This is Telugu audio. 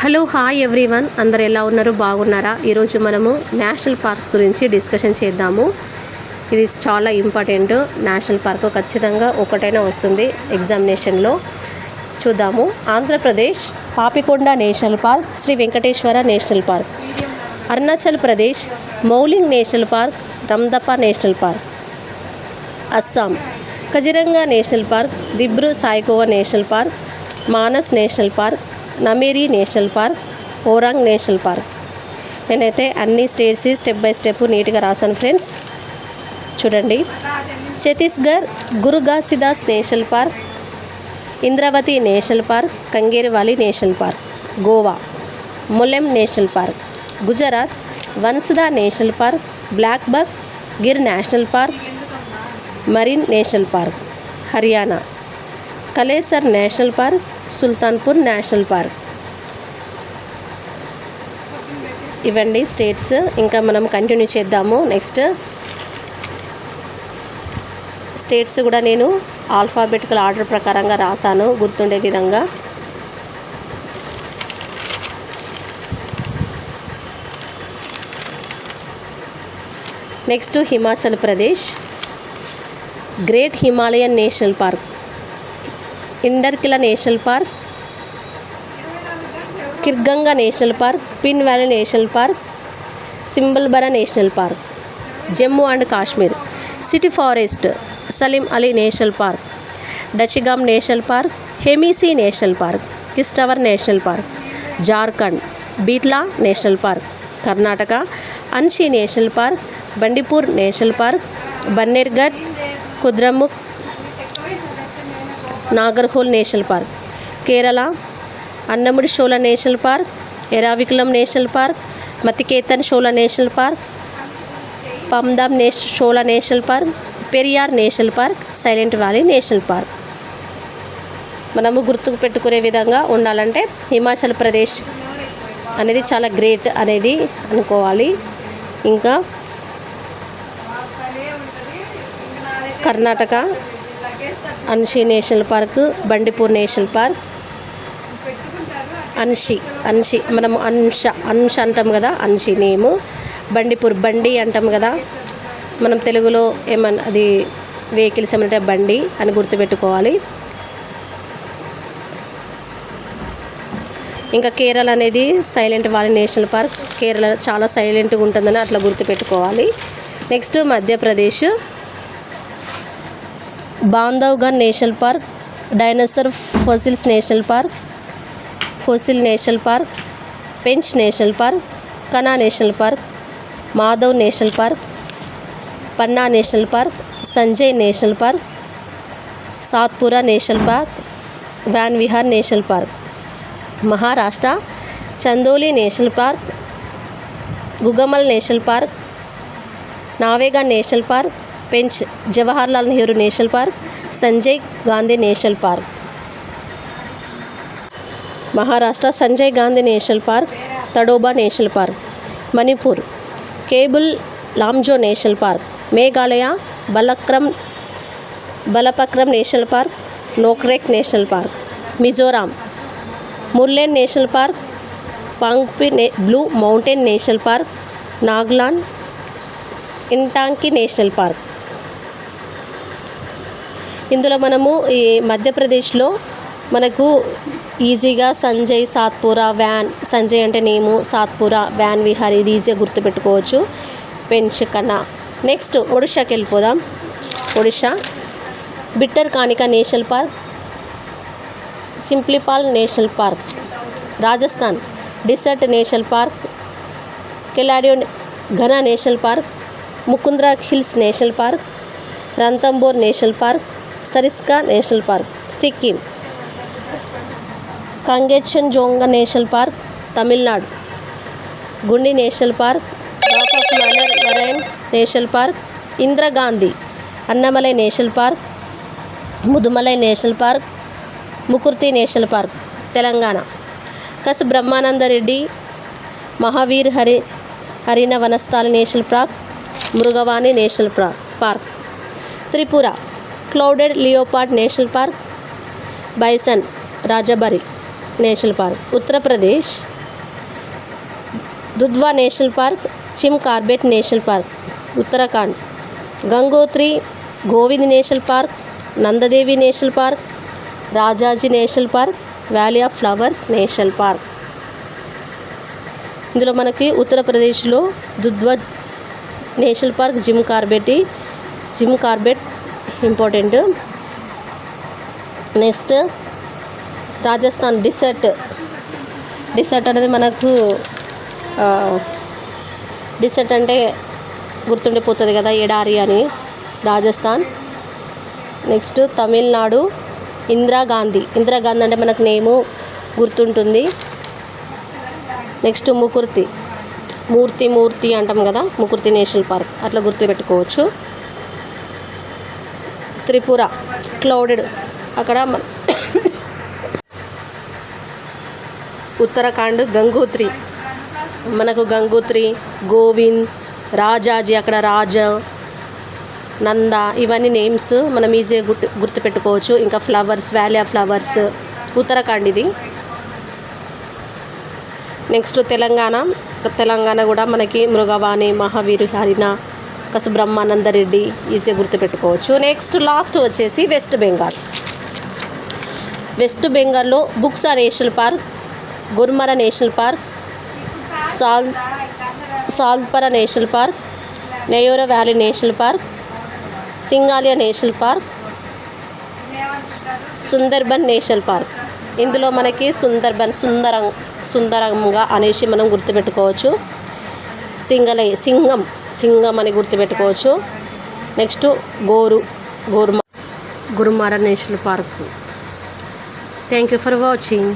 హలో హాయ్ ఎవ్రీవన్, అందరు ఎలా ఉన్నారు? బాగున్నారా? ఈరోజు మనము నేషనల్ పార్క్స్ గురించి డిస్కషన్ చేద్దాము. ఇది చాలా ఇంపార్టెంట్. నేషనల్ పార్క్ ఖచ్చితంగా ఒకటైనా వస్తుంది ఎగ్జామినేషన్లో. చూద్దాము. Andhra Pradesh Papikonda national park, Shri Venkateswara national park. Arunachal Pradesh Mouling national park, రమ్దపా national park. Assam Kaziranga national park, Dibru సాయికోవా national park, Manas national park, Nameri national park, Orang national park. నేనైతే అన్ని స్టేట్స్ స్టెప్ బై స్టెప్ నీట్గా రాశాను ఫ్రెండ్స్, చూడండి. Chhattisgarh Guru Ghasidas national park, Indravati national park, Kanger valley national park. Goa Mollem national park. Gujarat Vansda national park, black buck Gir national park, marine national park. Haryana Kalesar national park, Sultanpur national park. ఇవండి స్టేట్స్. ఇంకా మనం కంటిన్యూ చేద్దాము. నెక్స్ట్ స్టేట్స్ కూడా నేను ఆల్ఫాబెటికల్ ఆర్డర్ ప్రకారంగా రాశాను, గుర్తుండే విధంగా. Next Himachal Pradesh great Himalayan national park, Inderkilla national park, Khirganga national park, Pin valley national park, Simbalbara national park. Jammu and Kashmir city forest, Salim Ali national park, Dachigam national park, Hemis national park, Kishtwar national park. Jharkhand Betla national park. Karnataka Anshi national park, Bandipur national park, Bannerghatta, Kudremukh, Nagarhole national park. Kerala Anamudi Shola national park, Eravikulam national park, Mathikettan Shola national park, పమ్దామ్ Shola national park, Periyar national park, silent valley national park. మనము గుర్తుకు పెట్టుకునే విధంగా ఉండాలంటే హిమాచల్ ప్రదేశ్ అనేది చాలా గ్రేట్ అనేది అనుకోవాలి. ఇంకా Karnataka Anshi national park, Bandipur national park. Anshi మనము అంశ అంటాం కదా, అన్షి నేము. బండిపూర్ బండి అంటాం కదా మనం తెలుగులో, ఏమన్నా అది వెహికల్స్ ఏమంటే బండి అని గుర్తుపెట్టుకోవాలి. ఇంకా కేరళ అనేది silent valley national park. Kerala చాలా సైలెంట్గా ఉంటుందని అట్లా గుర్తుపెట్టుకోవాలి. Next Madhya Pradesh Bandhavgarh national park, dinosaur fossils national park, fossil national park, Pench national park, Kanha national park, Madhav national park, Panna national park, Sanjay national park, Satpura national park, Van Vihar national park. Maharashtra Chandoli national park, Gugamal national park, Navegaon national park, Pench Jawaharlal Nehru national park, Sanjay Gandhi national park. Maharashtra Sanjay Gandhi national park, Tadoba national park. Manipur Keibul Lamjao national park. Meghalaya Balphakram national park, Nokrek national park. Mizoram Murlen national park, Phawngpui blue mountain national park, Nagaland Intanki national park. ఇందులో మనము ఈ మధ్యప్రదేశ్లో మనకు ఈజీగా సంజయ్, సాత్పురా, వ్యాన్, సంజయ్ అంటే నేము, సాత్పురా, వ్యాన్ విహార్, ఇది ఈజీగా గుర్తుపెట్టుకోవచ్చు. పెంచ్, కన్నా. నెక్స్ట్ ఒడిషాకి వెళ్ళిపోదాం. Odisha Bhitar Kanika national park, Simlipal national park. Rajasthan desert national park, Keoladeo Ghana national park, Mukundra hills national park, Ranthambore national park, Sariska national park. Sikkim Khangchendzonga national park, Tamil Nadu Guindy national park, rock of marine national park, Indira Gandhi Annamalai national park, Mudumalai national park, Mukurthi national park. Telangana Kasu Brahmananda Reddy Mahavir Harina Vanasthali national park, Mrugavani national park. Tripura clouded leopard national park, bison రాజబరి. National park. Uttar Pradesh Dudhwa national park, Jim Corbett national park. Uttarakhand Gangotri Govind national park, Nanda Devi national park, Rajaji national park, valley of flowers national park. ఇందులో మనకి ఉత్తరప్రదేశ్లో Dudhwa national park, Jim Corbett important. Next Rajasthan desert అనేది మనకు డిసర్ట్ అంటే గుర్తుండిపోతుంది కదా, ఎడారి అని, రాజస్థాన్. నెక్స్ట్ తమిళనాడు ఇందిరాగాంధీ అంటే మనకు నేము గుర్తుంటుంది. నెక్స్ట్ మూర్తి అంటాం కదా, ముకుర్తి నేషనల్ పార్క్, అట్లా గుర్తుపెట్టుకోవచ్చు. త్రిపుర క్లౌడెడ్, అక్కడ ఉత్తరాఖండ్ గంగోత్రి, గోవింద్, రాజాజీ, అక్కడ రాజా, నంద, ఇవన్నీ నేమ్స్ మనం ఈజీగా గుర్తుపెట్టుకోవచ్చు. ఇంకా flowers, valley of flowers, Uttarakhand ఇది. నెక్స్ట్ తెలంగాణ కూడా మనకి మృగవాణి, మహావీరు, హరిణ, బ్రహ్మానందరెడ్డి ఈజీగా గుర్తుపెట్టుకోవచ్చు. నెక్స్ట్ లాస్ట్ వచ్చేసి వెస్ట్ బెంగాల్లో Buxa national park, Gorumara national park, Salpara national park, Neora valley national park, Singalila national park, Sundarban national park. ఇందులో మనకి సుందరంగా అనేసి మనం గుర్తుపెట్టుకోవచ్చు. సింగం అని గుర్తుపెట్టుకోవచ్చు. Next Gorumara national park. Thank you for watching.